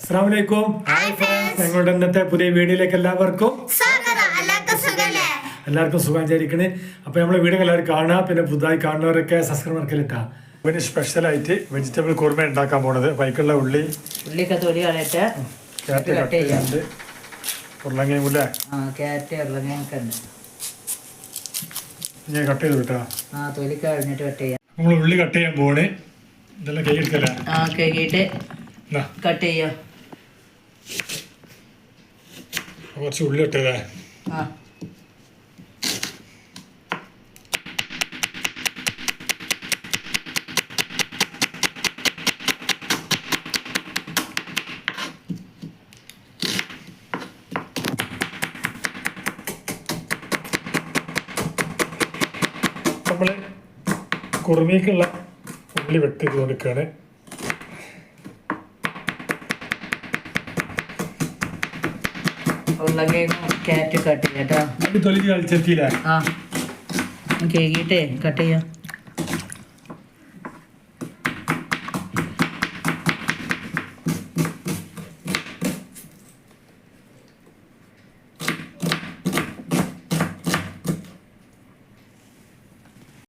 അസ്സലാമലൈക്കും. ഞങ്ങളുടെ ഇന്നത്തെ പുതിയ വീഡിയോയിലേക്ക് എല്ലാവർക്കും സുഖം വിചാരിക്കണേ. അപ്പൊ നമ്മളെ വീഡിയോ എല്ലാവരും കാണുക, പിന്നെ പുതുതായി കാണുന്നവരൊക്കെ സബ്സ്ക്രൈബ് മാർക്കിലിട്ടാ. പിന്നെ സ്പെഷ്യലായിട്ട് വെജിറ്റബിൾ കുറുമ ഉണ്ടാക്കാൻ പോണത്. ബൈക്കുള്ള ഉള്ളിയൊക്കെ തൊലി കളയട്ടെ. ഉരുളങ്ങയും കൂടെ ഞാൻ കട്ട് ചെയ്ത് വിട്ടാ. തൊലി കഴിഞ്ഞിട്ട് കട്ട് ചെയ്യാം. നമ്മൾ ഉള്ളി കട്ട് ചെയ്യാൻ പോണേ. ഇതെല്ലാം കൈയെടുക്കല്ലേ? കഴുകിയിട്ട് കട്ട് ചെയ്യാം. കുറച്ച് ഉള്ളി ഇട്ടല്ലേ? നമ്മൾ കുറുമയ്ക്കുള്ള ഉള്ളി വെട്ടി കൊടുക്കുകയാണ്. ക്യാരറ്റ് കട്ട് ചെയ്യാട്ടോ. തൊലിക്ക് കളിച്ചെത്തിയില്ലേ? കേക്കിട്ടേ കട്ട് ചെയ്യാം.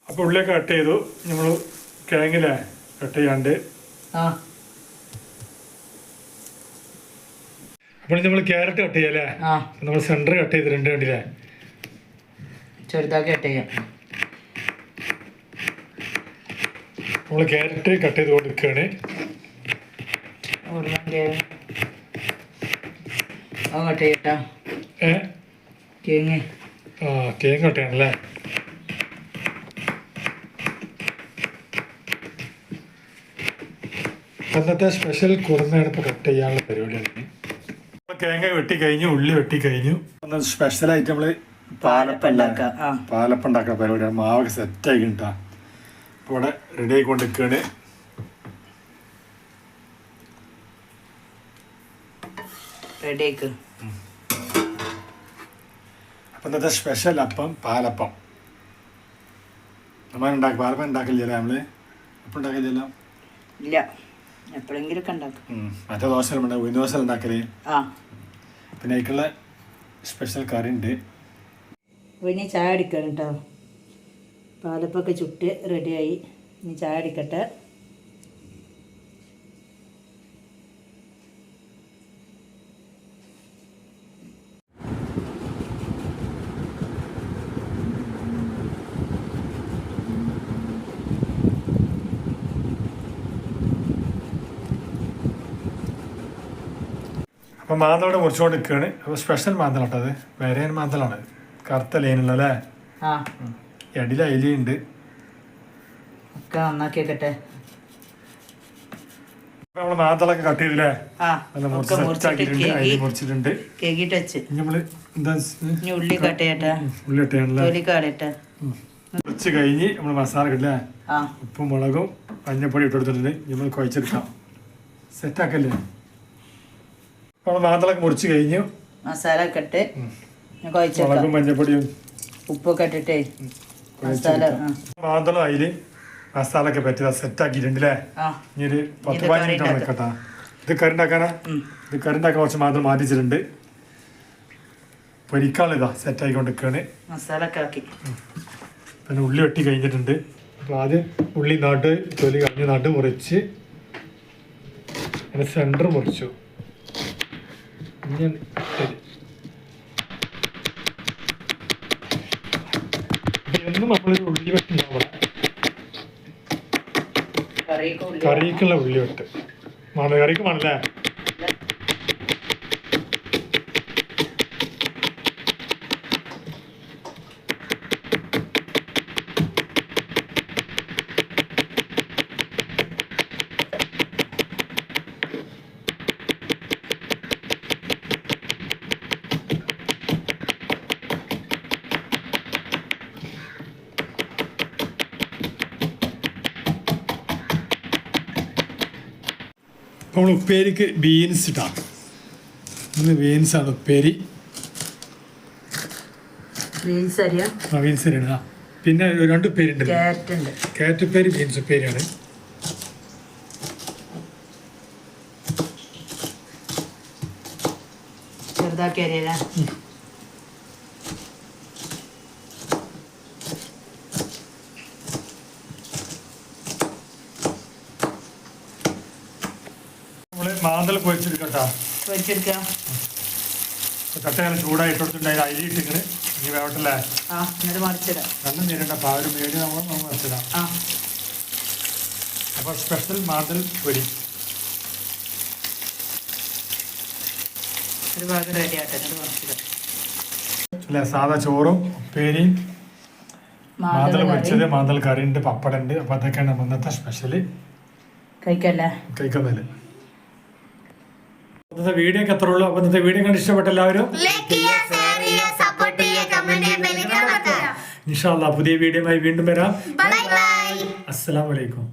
അപ്പോൾ ഉള്ളിയൊക്കെ കട്ട് ചെയ്തു. നമ്മൾ കിഴങ്ങില്ലേ കട്ട് ചെയ്യാണ്ട്. അപ്പോൾ നമ്മൾ ക്യാരറ്റ് കട്ട് ചെയ്യാല്ലേ? നമ്മൾ സെന്റർ കട്ട് ചെയ്തിട്ടുണ്ട്, കണ്ടില്ലേ? ചെറുതാക്കി കട്ട് ചെയ്യാം. നമ്മൾ ക്യാരറ്റ് കട്ട് ചെയ്ത് കൊടുക്കുകയാണ്. കട്ട് ചെയ്യട്ടാ. കേങ്ങ് കേങ്ങ് കട്ട് ചെയ്യണല്ലേ? അന്നത്തെ സ്പെഷ്യൽ കുറുമയാണ് ഇപ്പോൾ കട്ട് ചെയ്യാനുള്ള പരിപാടിയാണ്. തേങ്ങ വെട്ടി കഴിഞ്ഞു, ഉള്ളി വെട്ടി കഴിഞ്ഞു. സ്പെഷ്യലായിട്ട് നമ്മള് പാലപ്പം ഉണ്ടാക്കുന്ന പരിപാടിയാണ്. മാവൊക്കെ സെറ്റായി കിട്ടാ. ഇപ്പോൾ ഇവിടെ റെഡി ആയിക്കൊണ്ടിരിക്കുകയാണ്. അപ്പം ഇന്നത്തെ സ്പെഷ്യൽ അപ്പം പാലപ്പം. പാലപ്പം ഉണ്ടാക്കില്ലല്ലേ? നമ്മള് അപ്പം ഉണ്ടാക്കില്ലല്ലോ? ഇല്ല, എപ്പോഴെങ്കിലും ഉണ്ടാക്കും. മറ്റേ ദോശ ഉഴുന്ന് ദോശ ഉണ്ടാക്കല്. പിന്നെ അതിക്കുള്ള സ്പെഷ്യൽ കറി ഉണ്ട്. ഇനി ചായ അടിക്കണം കേട്ടോ. പാലപ്പൊക്കെ ചുട്ട് റെഡിയായി. ഇനി ചായ അടിക്കട്ടെ. അപ്പം മാന്തളോടെ മുറിച്ചുകൊണ്ട് നിൽക്കുകയാണ്. അപ്പോൾ സ്പെഷ്യൽ മാന്തളം കേട്ടോ. അത് വേറെ മാന്തളാണ്, കറുത്ത ലൈനുള്ളല്ലേ? ഇടയിൽ അയിലുണ്ട്. ഒക്കെ നന്നാക്കി വെക്കട്ടെ. അപ്പം നമ്മൾ മാന്തളൊക്കെ കട്ട് ചെയ്തില്ലേ? മുറിച്ചിട്ടുണ്ട്. കേക്കിട്ട് വെച്ച് നമ്മൾ എന്താ ഉള്ളി കട്ട് ചെയ്യട്ടെ. ഉള്ളി ഇട്ടേ മുറിച്ച് കഴിഞ്ഞ് നമ്മൾ മസാല കിട്ടില്ലേ? ഉപ്പും മുളകും മഞ്ഞപ്പൊടി ഇട്ട് കൊടുത്തിട്ടുണ്ട്. നമ്മൾ കുഴച്ചെടുക്കാം. സെറ്റാക്കല്ലേ? നമ്മൾ മാന്തളൊക്കെ മുറിച്ച് കഴിഞ്ഞു. മസാല ഒക്കെ ഇട്ട് മുളകും മഞ്ഞപ്പൊടിയും ഉപ്പൊക്കെ ഇട്ടിട്ടേ മാന്തളം അതില് മസാല ഒക്കെ പറ്റി സെറ്റാക്കിയിട്ടുണ്ടല്ലേ? ഇനി ഒരു 10-15 മിനിറ്റ് നിൽക്കട്ടാ. ഇത് കറി ഉണ്ടാക്കാനാ? ഇത് കറി ഉണ്ടാക്കാൻ കുറച്ച് മാന്തളം മാറ്റിച്ചിട്ടുണ്ട്. പൊരിക്കാളിതാ സെറ്റായിക്കൊണ്ടിരിക്കുകയാണ്. മസാല ഒക്കെ ആക്കി. പിന്നെ ഉള്ളി വെട്ടി കഴിഞ്ഞിട്ടുണ്ട്. അപ്പോൾ ആദ്യം ഉള്ളി തൊലി കളഞ്ഞ് മുറിച്ച് പിന്നെ സെൻറ്റർ മുറിച്ചു. എന്നും നമ്മളൊരു ഉള്ളി വെട്ടുണ്ടാവണം. കറിക്കുള്ള ഉള്ളി വെട്ട് കറിക്ക് വേണല്ലേ? അപ്പോൾ നമ്മൾ ഉപ്പേരിക്ക് ബീൻസ് ഇട്ടാം. ഇന്ന് ബീൻസാണ് ഉപ്പേരി. ബീൻസ് അരിയാണ്. പിന്നെ 2 ഉപ്പേരിണ്ട്. ക്യാരറ്റ് ഉപ്പേരി, ബീൻസ് ഉപ്പേരിയാണ്. ചെറുതാക്കി അരിയാ. നമ്മള് മാന്തൽ പൊരിച്ചെടുക്കട്ടാ. പൊരിച്ചെടുക്കാം. ചട്ടയാണ് ചൂടായിട്ടൊടുത്തിട്ട് അതിൽ അരി ഇട്ടിങ്ങനെ ഇനി വേവട്ടല്ലേ. എന്നിട്ട് മറിച്ചിടാം. രണ്ടും നേരിടണ്ട പാവരും മേടി നമ്മൾ മറിച്ചിടാം. അപ്പോൾ സ്പെഷ്യൽ മാന്തൽ പൊരി ഒരു ഭാഗം റെഡി ആട്ടെ, എന്നിട്ട് മറിച്ചിടാം. അല്ലേ, സാധാ ചോറും ഉപ്പേരിയും മാന്തൽ പൊരിച്ചത്, മാന്തൽ കറിയുണ്ട്, പപ്പടുണ്ട്. അപ്പോൾ അതൊക്കെയാണ് നമ്മൾ ഇന്നത്തെ സ്പെഷ്യല്. കഴിക്കല്ലേ, കഴിക്കുന്നില്ല. ഇന്നത്തെ വീഡിയോ ഒക്കെ എത്ര ഉള്ളൂ. അപ്പോൾ ഇന്നത്തെ വീഡിയോ കണ്ട് ഇഷ്ടപ്പെട്ട എല്ലാവരും ഇൻഷാ അല്ലാഹ് പുതിയ വീഡിയോയുമായി വീണ്ടും വരാം. അസ്സലാമു അലൈക്കും.